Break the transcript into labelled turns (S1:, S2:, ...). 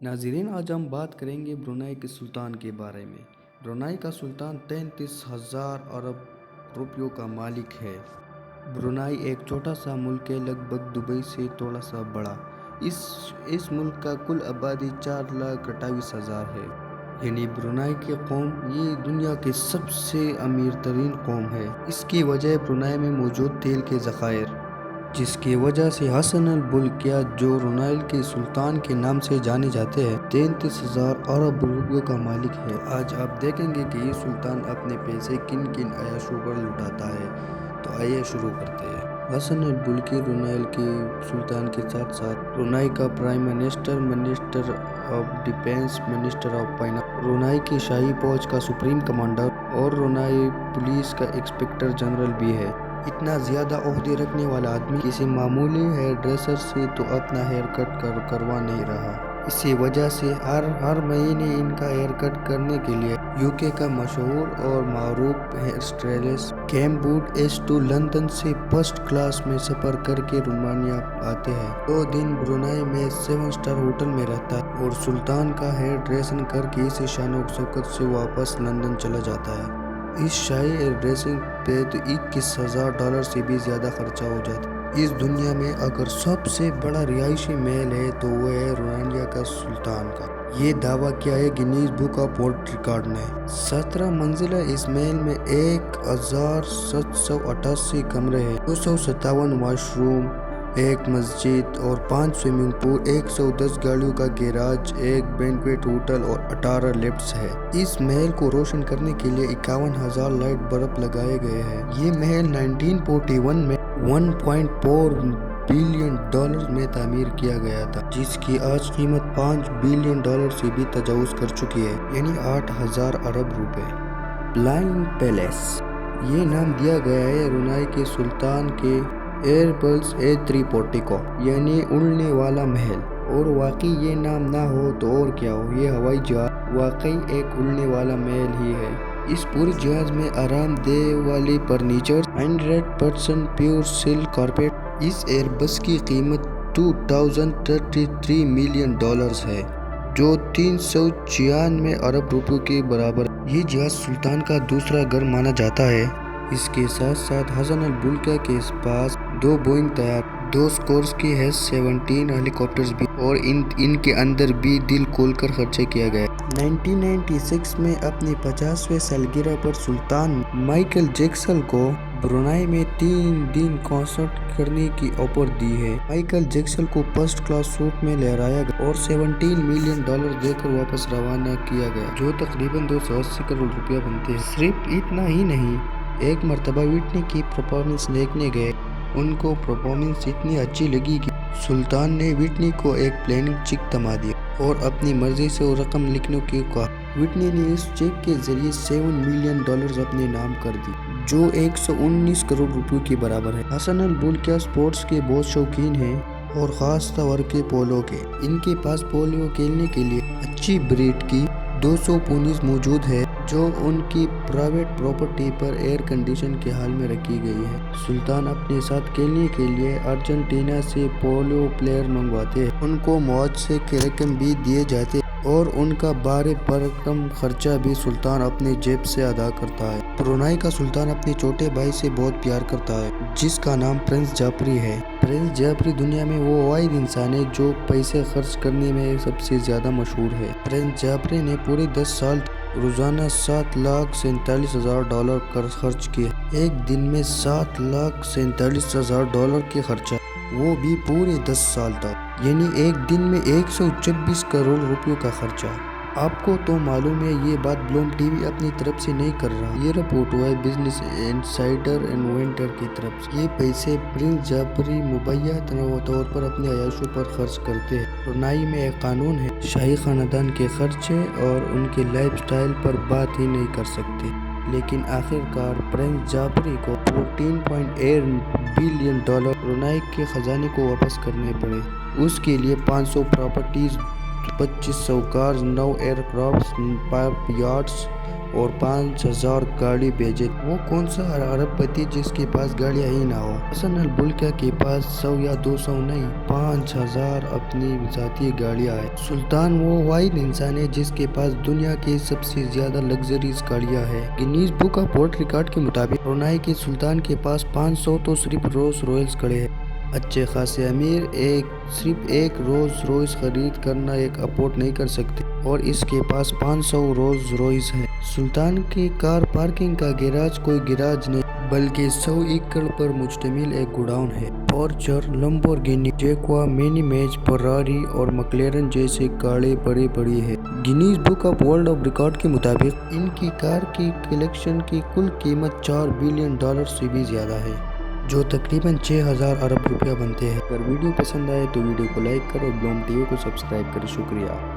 S1: नाज़रीन, आज हम बात करेंगे ब्रुनाई के सुल्तान के बारे में। ब्रुनाई का सुल्तान 33,000 अरब रुपयों का मालिक है। ब्रुनाई एक छोटा सा मुल्क है, लगभग दुबई से थोड़ा सा बड़ा। इस मुल्क का कुल आबादी 4,28,000 है। यानी ब्रुनाई की कौम ये दुनिया की सबसे अमीर तरीन कौम है। इसकी वजह ब्रुनाई में मौजूद तेल के ज़खायर, जिसकी वजह से हसन अल बुल्किया जो ब्रुनाई के सुल्तान के नाम से जाने जाते हैं 33,000 अरब रुपयों का मालिक है। आज आप देखेंगे कि ये सुल्तान अपने पैसे किन किन अयाशों पर लुटाता है। तो आइए शुरू करते हैं। हसन अल बुल्किया ब्रुनाई के सुल्तान के साथ साथ ब्रुनाई का prime minister, minister of defence, minister of finance, Brunei की शाही फौज का सुप्रीम कमांडर और ब्रुनाई पुलिस का इंस्पेक्टर जनरल भी है। इतना ज़्यादा ओहदे रखने वाला आदमी किसी मामूली हेयर ड्रेसर से तो अपना हेयर कट करवा नहीं रहा। इसी वजह से हर महीने इनका हेयर कट करने के लिए यूके का मशहूर और मारूफ हेयर स्टाइलिस्ट कैम वुड एस2 लंदन से फर्स्ट क्लास में सफ़र करके रोमानिया आते हैं। 2 दिन ब्रुनाई में 7 स्टार होटल में रहता है और सुल्तान का हेयर ड्रेसिंग करके इसे शान शौकत से वापस लंदन चला जाता है। इस शाही हेयर ड्रेसिंग पे तो $21,000 से भी ज़्यादा खर्चा हो जाता है। इस दुनिया में अगर सबसे बड़ा रिहायशी महल है तो वो है रोमानिया का सुल्तान का। ये दावा किया है Guinness book of world record ने। 17 मंजिला इस महल में 1,788 कमरे हैं, 257 वाशरूम, एक मस्जिद और 5 स्विमिंग पूल, 110 गाड़ियों का गैराज, एक बैंक्वेट होटल और 18 लिफ्ट्स है। इस महल को रोशन करने के लिए 51,000 लाइट बल्ब लगाए गए हैं। ये महल 1941 में $1.4 बिलियन में तामीर किया गया था, जिसकी आज कीमत $5 बिलियन से भी तजावुज कर चुकी है, यानी 8,000 अरब रुपए। फ्लाइंग पैलेस ये नाम दिया गया है ब्रुनाई के सुल्तान के एयरबस A340 को, यानी उड़ने वाला महल। और वाकई ये नाम ना हो तो और क्या हो, ये हवाई जहाज वाकई एक उड़ने वाला महल ही है। इस पूरे जहाज में आरामदेह वाली फर्नीचर, 100% प्योर सिल्क कारपेट। इस एयरबस की कीमत $2,033 मिलियन है, जो 396 अरब रुपयों के बराबर। ये जहाज सुल्तान का दूसरा घर माना जाता है। इसके साथ साथ हसन अल बुल्किया के पास 2 बोइंग तैयार, 2 स्कोर्स की H-17 हेलीकॉप्टर्स भी, और इनके अंदर भी दिल खोलकर खर्चे किया गया। 1996 में अपनी 50वें सालगिरह पर सुल्तान माइकल जैक्सन को ब्रुनाई में 3 दिन कॉन्सर्ट करने की ऑफर दी है। माइकल जैक्सन को फर्स्ट क्लास सूट में लहराया गया और $17 मिलियन देकर वापस रवाना किया गया, जो तकरीबन 280 करोड़ रुपया बनते हैं। सिर्फ इतना ही नहीं, एक मर्तबा विटनी की परफॉर्मेंस देखने गए। उनको परफॉर्मेंस इतनी अच्छी लगी कि सुल्तान ने विटनी को एक प्लेनिंग चेक थमा दिया और अपनी मर्जी से वो रकम लिखने की कहा। विटनी ने इस चेक के जरिए $7 मिलियन अपने नाम कर दी, जो 119 करोड़ रुपयों के बराबर है। हसन अल बुल्किया स्पोर्ट्स के बहुत शौकीन हैं और खास तौर के पोलो के। इनके पास पोलो खेलने के लिए अच्छी ब्रीड की 200 पोनीज मौजूद है, जो उनकी प्राइवेट प्रॉपर्टी पर एयर कंडीशन के हाल में रखी गई है। सुल्तान अपने साथ खेलने के लिए अर्जेंटीना से पोलो प्लेयर मंगवाते हैं। उनको मुआवजे के रकम भी दिए जाते और उनका बारे पर कम खर्चा भी सुल्तान अपने जेब से अदा करता है। ब्रुनाई का सुल्तान अपने छोटे भाई से बहुत प्यार करता है, जिसका नाम प्रिंस जाफरी है। प्रिंस जाफरी दुनिया में वो वाहिद इंसान है जो पैसे खर्च करने में सबसे ज्यादा मशहूर है। प्रिंस जाफरी ने पूरे 10 साल रोजाना $7,47,000 खर्च किए। एक दिन में $7,47,000 के खर्चा, वो भी पूरे 10 साल तक, यानी एक दिन में 126 करोड़ रुपयों का खर्चा। आपको तो मालूम है, ये बात ब्लूम टीवी अपनी तरफ से नहीं कर रहा, ये रिपोर्ट हुआ है बिजनेस इनसाइडर इन्वेंटर की तरफ से। ये पैसे प्रिंस जाफरी मुबैया तौर पर अपने अयाशों पर खर्च करते हैं। ब्रुनाई में एक कानून है, शाही खानदान के खर्चे और उनके लाइफ स्टाइल पर बात ही नहीं कर सकते। लेकिन आखिरकार प्रिंस जाफरी को $14.8 बिलियन ब्रुनाई के खजाने को वापस करने पड़े। उसके लिए 500 प्रॉपर्टीज, 2500 कार्स, 9 एयरक्राफ्ट, 5 यार्ड्स और 5000 गाड़ी भेजे। वो कौन सा अरबपति जिसके पास गाड़ियां ही ना हो। हसन अल बुल्किया के पास 100 या 200 नहीं, 5000 अपनी ذاتی गाड़ियां है। सुल्तान वो वाहिद इंसान है जिसके पास दुनिया की सबसे ज्यादा लग्जरीज गाड़ियां है। Guinness book of world record के मुताबिक ब्रुनाई के सुल्तान के पास 500 तो सिर्फ रोल्स रॉयल्स खड़े हैं। अच्छे खासे अमीर सिर्फ एक रोल्स रॉयस खरीद करना एक अफोर्ड नहीं कर सकते और इसके पास 500 रोल्स रॉयस हैं। सुल्तान की कार पार्किंग का गैराज कोई गैराज नहीं बल्कि 100 एकड़ पर मुश्तमिल एक गोडाउन है। पोर्शे, लैम्बोर्गिनी, जैगुआर, मिनी-मेज, फरारी और मैक्लेरन जैसे गाड़ी बड़ी है। Guinness book of world record के मुताबिक इनकी कार की कलेक्शन की कुल कीमत $4 बिलियन से भी ज्यादा है, जो तकरीबन 6000 अरब रुपया बनते हैं। अगर वीडियो पसंद आए तो वीडियो को लाइक करो और ब्लॉम टीवी को सब्सक्राइब करें। शुक्रिया।